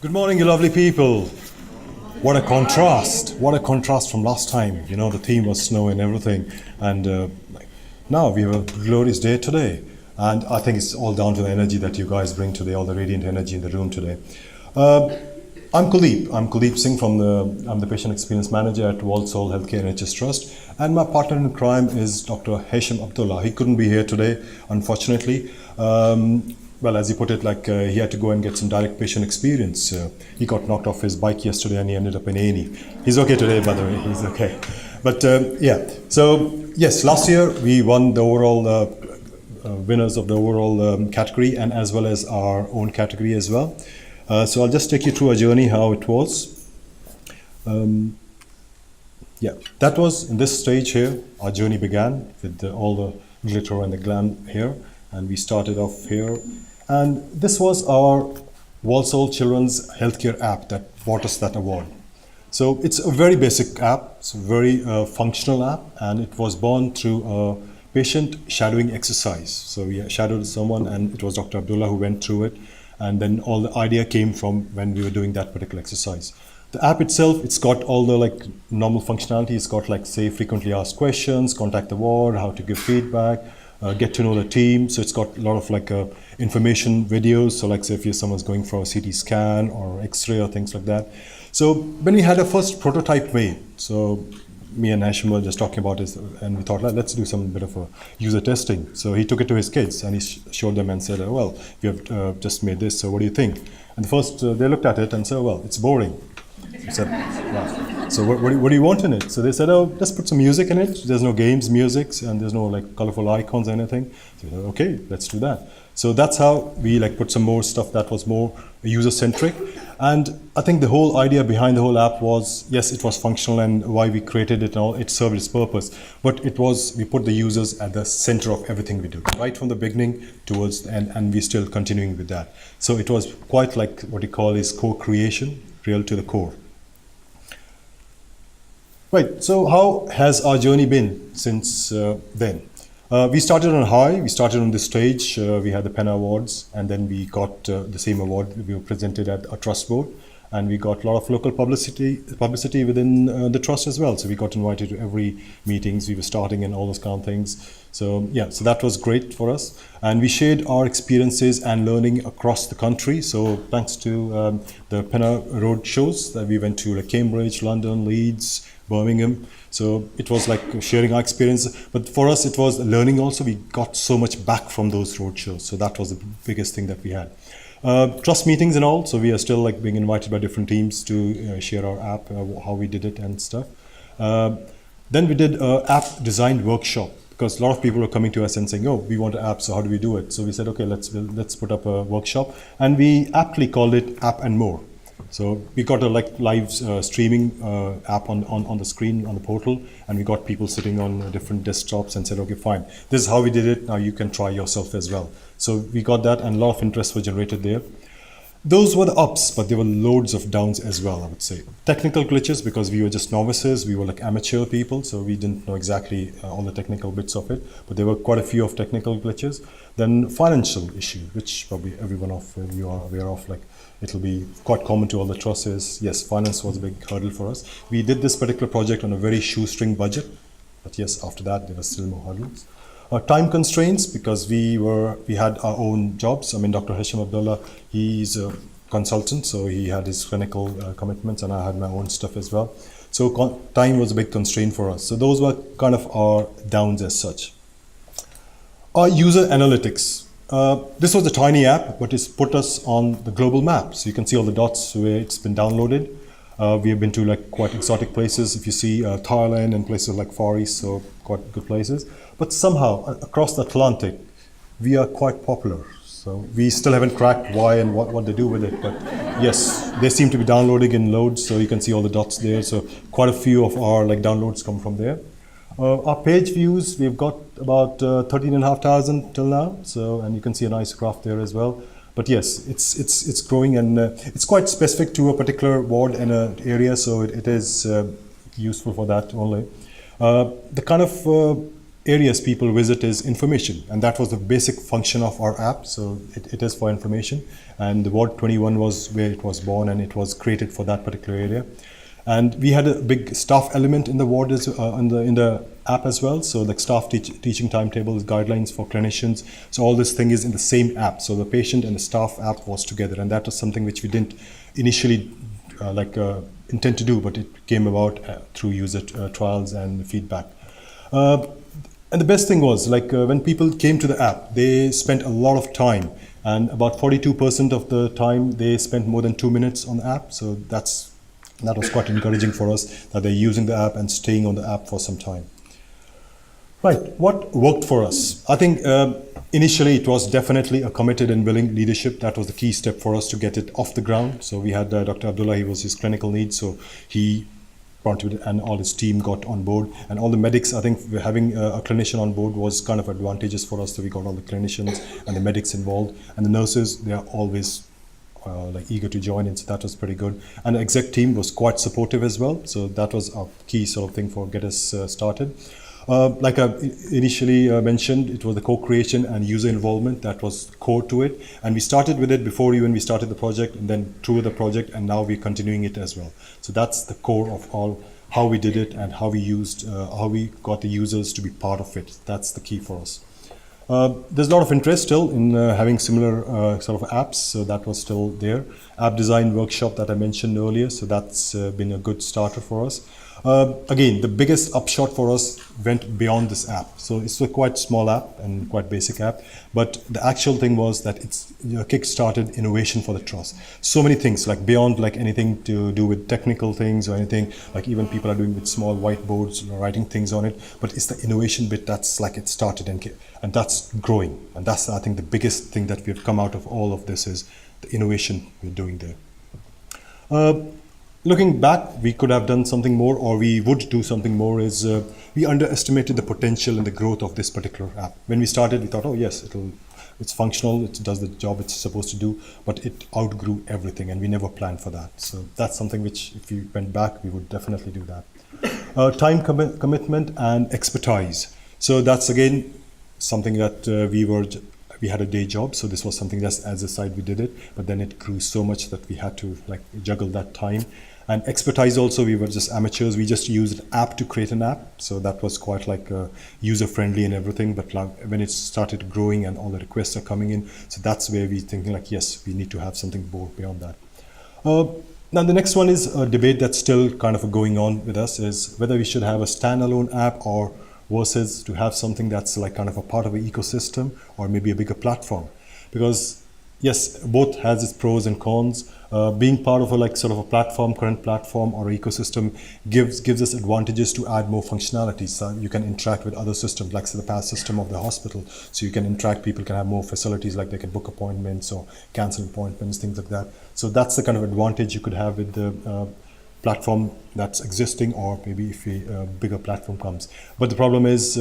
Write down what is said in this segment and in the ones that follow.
Good morning, you lovely people. What a contrast. What a contrast from last time. You know, the theme was snow and everything. And now we have a glorious day today. And I think it's all down to the energy that you guys bring today, all the radiant energy in the room today. I'm Kuldeep. I'm Kuldeep Singh I'm the Patient Experience Manager at Walsall Healthcare NHS Trust. And my partner in crime is Dr. Hesham Abdullah. He couldn't be here today, unfortunately. Well, as you put it, he had to go and get some direct patient experience. He got knocked off his bike yesterday and he ended up in A&E. He's okay today, by the way. He's okay. But yeah, so yes, last year we won the overall winners of the overall category and as well as our own category as well. So I'll just take you through a journey, how it was. Yeah, that was in this stage here, our journey began with all the glitter and the glam here. And we started off here. And this was our Walsall Children's Healthcare app that brought us that award. So it's a very basic app, it's a very functional app, and it was born through a patient shadowing exercise. So we shadowed someone and it was Dr. Abdullah who went through it. And then all the idea came from when we were doing that particular exercise. The app itself, it's got all the normal functionality. It's got say frequently asked questions, contact the ward, how to give feedback, get to know the team. So it's got a lot of information videos. So say if someone's going for a CT scan or X-ray or things like that. So when we had a first prototype made, so me and Hashim were just talking about this and we thought, let's do some bit of a user testing. So he took it to his kids and he showed them and said, well, we have just made this, so what do you think? And the first, they looked at it and said, well, it's boring. I said, wow. So what do you want in it? So they said, oh, just put some music in it. There's no games, music, and there's no colorful icons or anything. So said, okay, let's do that. So that's how we put some more stuff that was more user-centric. And I think the whole idea behind the whole app was, yes, it was functional and why we created it and all, it served its purpose. But it was, we put the users at the center of everything we do, right from the beginning towards the end, and we're still continuing with that. So it was quite what you call is co-creation, real to the core. Right, so how has our journey been since then? We started on high, we started on this stage, we had the Penna Awards, and then we got the same award we were presented at a trust board, and we got a lot of local publicity within the trust as well. So we got invited to every meetings, we were starting and all those kind of things. So yeah, so that was great for us. And we shared our experiences and learning across the country. So thanks to the Penna Road shows that we went to Cambridge, London, Leeds, Birmingham. So it was sharing our experience, but for us it was learning also. We got so much back from those road shows. So that was the biggest thing that we had. Trust meetings and all. So we are still being invited by different teams to share our app, how we did it and stuff. Then we did an app design workshop because a lot of people are coming to us and saying, oh, we want an app, so how do we do it? So we said, okay, let's put up a workshop, and we aptly called it App and More. So we got a live streaming app on the screen on the portal, and we got people sitting on different desktops and said, okay, fine, this is how we did it, now you can try yourself as well. So we got that, and a lot of interest was generated there. Those were the ups, but there were loads of downs as well, I would say. Technical glitches, because we were just novices, we were amateur people, so we didn't know exactly all the technical bits of it, but there were quite a few of technical glitches. Then financial issue, which probably every one of you are aware of, it'll be quite common to all the trusts. Yes, finance was a big hurdle for us. We did this particular project on a very shoestring budget, but yes, after that there were still more hurdles. Time constraints, because we had our own jobs. I mean, Dr. Hesham Abdullah, he's a consultant, so he had his clinical commitments, and I had my own stuff as well. So time was a big constraint for us. So those were kind of our downs as such. Our user analytics. This was a tiny app, but it's put us on the global map. So you can see all the dots where it's been downloaded. We have been to quite exotic places. If you see Thailand and places like Far East, so quite good places. But somehow across the Atlantic, we are quite popular. So we still haven't cracked why and what they do with it. But yes, they seem to be downloading in loads. So you can see all the dots there. So quite a few of our downloads come from there. Our page views, we've got about 13,500 till now. So, and you can see a nice graph there as well. But yes, it's growing, and it's quite specific to a particular ward and an area, so it is useful for that only. The kind of areas people visit is information, and that was the basic function of our app. So it is for information, and the Ward 21 was where it was born, and it was created for that particular area. And we had a big staff element in the ward in the app as well. So like staff teaching timetables, guidelines for clinicians. So all this thing is in the same app. So the patient and the staff app was together, and that was something which we didn't initially intend to do, but it came about through user trials and feedback. And the best thing was, when people came to the app, they spent a lot of time, and about 42% of the time they spent more than 2 minutes on the app. So that was quite encouraging for us, that they're using the app and staying on the app for some time. Right, what worked for us? I think initially it was definitely a committed and willing leadership. That was the key step for us to get it off the ground. So we had Dr. Abdullah, he was his clinical lead, so he and all his team got on board, and all the medics. I think having a clinician on board was kind of advantageous for us. So we got all the clinicians and the medics involved, and the nurses, they are always eager to join in, so that was pretty good. And the exec team was quite supportive as well, so that was a key sort of thing for get us started. Like I initially mentioned, it was the co-creation and user involvement that was core to it, and we started with it before even we started the project, and then through the project, and now we're continuing it as well. So that's the core of all, how we did it and how we got the users to be part of it. That's the key for us. There's a lot of interest still in having similar sort of apps, so that was still there. App design workshop that I mentioned earlier, so that's been a good starter for us. Again, the biggest upshot for us went beyond this app. So it's a quite small app and quite basic app, but the actual thing was that it's kick-started innovation for the trust. So many things, like beyond like anything to do with technical things or anything, like even people are doing with small whiteboards, writing things on it, but it's the innovation bit that's like it started, and that's growing. And that's, I think, the biggest thing that we've come out of all of this is the innovation we're doing there. Looking back, we could have done something more, or we would do something more, is we underestimated the potential and the growth of this particular app. When we started, we thought, oh yes, it's functional, it does the job it's supposed to do, but it outgrew everything, and we never planned for that. So that's something which, if we went back, we would definitely do that. Time commitment and expertise. So that's again something that we had a day job, so this was something that as a side we did it, but then it grew so much that we had to like juggle that time. And expertise also, we were just amateurs. We just used an app to create an app, so that was quite like user friendly and everything. But when it started growing and all the requests are coming in, so that's where we thinking like, yes, we need to have something more beyond that. Now the next one is a debate that's still kind of going on with us, is whether we should have a standalone app or versus to have something that's like kind of a part of an ecosystem or maybe a bigger platform. Because yes, both has its pros and cons. Being part of a sort of a platform, current platform or ecosystem gives us advantages to add more functionalities. So you can interact with other systems, like the PAS system of the hospital. So you can interact, people can have more facilities, like they can book appointments or cancel appointments, things like that. So that's the kind of advantage you could have with the platform that's existing, or maybe if a bigger platform comes. But the problem is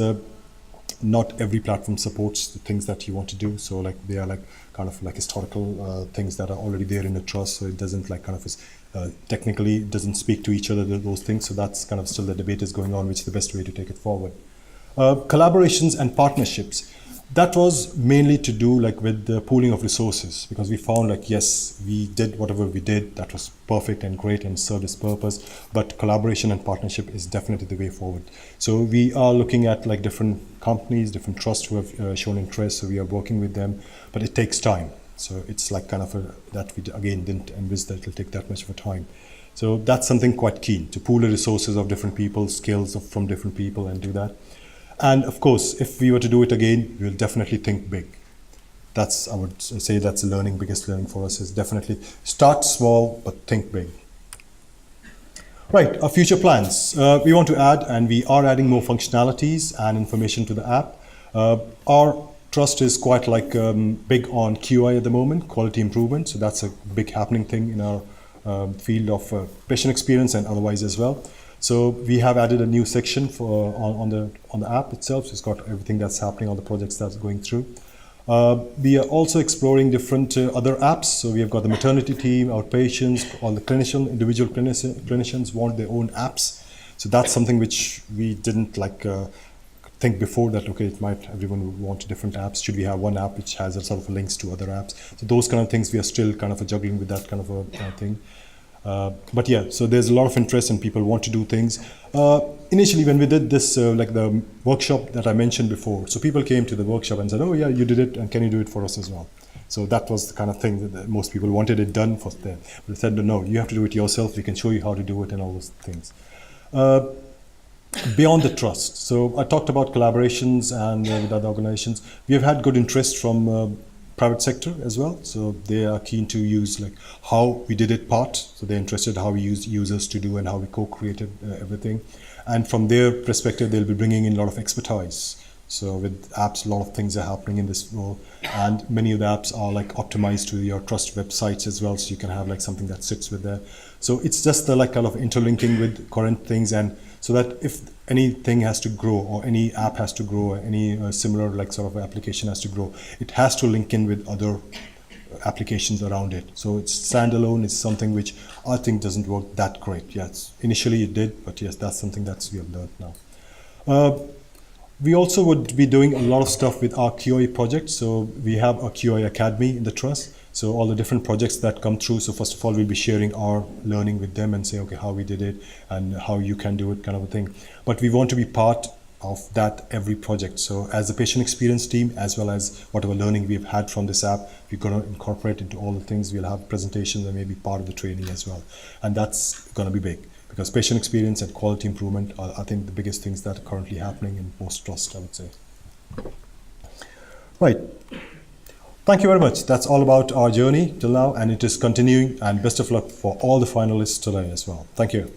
not every platform supports the things that you want to do. So like they are like kind of like historical things that are already there in the trust, so it doesn't like kind of technically doesn't speak to each other, those things. So that's kind of still the debate is going on, which is the best way to take it forward. Collaborations and partnerships. That was mainly to do like with the pooling of resources, because we found like, yes, we did whatever we did, that was perfect and great and served its purpose, but collaboration and partnership is definitely the way forward. So we are looking at like different companies, different trusts who have shown interest, so we are working with them, but it takes time. So it's like kind of that we again didn't envisage that it will take that much of a time. So that's something quite keen, to pool the resources of different people, skills from different people, and do that. And of course, if we were to do it again, we'll definitely think big. That's, I would say that's the biggest learning for us, is definitely start small, but think big. Right, our future plans. We want to add, and we are adding more functionalities and information to the app. Our trust is quite like big on QI at the moment, quality improvement. So that's a big happening thing in our field of patient experience and otherwise as well. So we have added a new section for on the app itself. So it's got everything that's happening, all the projects that's going through. We are also exploring different other apps. So we have got the maternity team, outpatients, all the individual clinicians want their own apps. So that's something which we didn't think before that, okay, it might, everyone would want different apps. Should we have one app which has a sort of links to other apps? So those kind of things, we are still kind of juggling with that kind of a thing. But yeah, so there's a lot of interest and people want to do things. Initially, when we did this, like the workshop that I mentioned before, so people came to the workshop and said, oh yeah, you did it, and can you do it for us as well? So that was the kind of thing that most people wanted it done for them. But they said, no, you have to do it yourself. We can show you how to do it and all those things. Beyond the trust. So I talked about collaborations and with other organizations. We have had good interest from private sector as well. So they are keen to use like how we did it part. So they're interested how we use users to do and how we co-created everything. And from their perspective, they'll be bringing in a lot of expertise. So with apps, a lot of things are happening in this role, and many of the apps are like optimized to your trust websites as well. So you can have like something that sits with there. So it's just the like kind of interlinking with current things, and so that if anything has to grow or any app has to grow or any similar like sort of application has to grow, it has to link in with other applications around it. So it's standalone is something which I think doesn't work that great. Yes, initially it did, but yes, that's something that we have learned now. We also would be doing a lot of stuff with our QA project. So we have a QA Academy in the Trust. So all the different projects that come through. So first of all, we'll be sharing our learning with them and say, okay, how we did it and how you can do it kind of a thing. But we want to be part of that every project. So as a patient experience team, as well as whatever learning we've had from this app, we're going to incorporate into all the things. We'll have presentations and maybe part of the training as well. And that's going to be big. Because patient experience and quality improvement are, I think, the biggest things that are currently happening in post-trust, I would say. Right. Thank you very much. That's all about our journey till now, and it is continuing, and best of luck for all the finalists today as well. Thank you.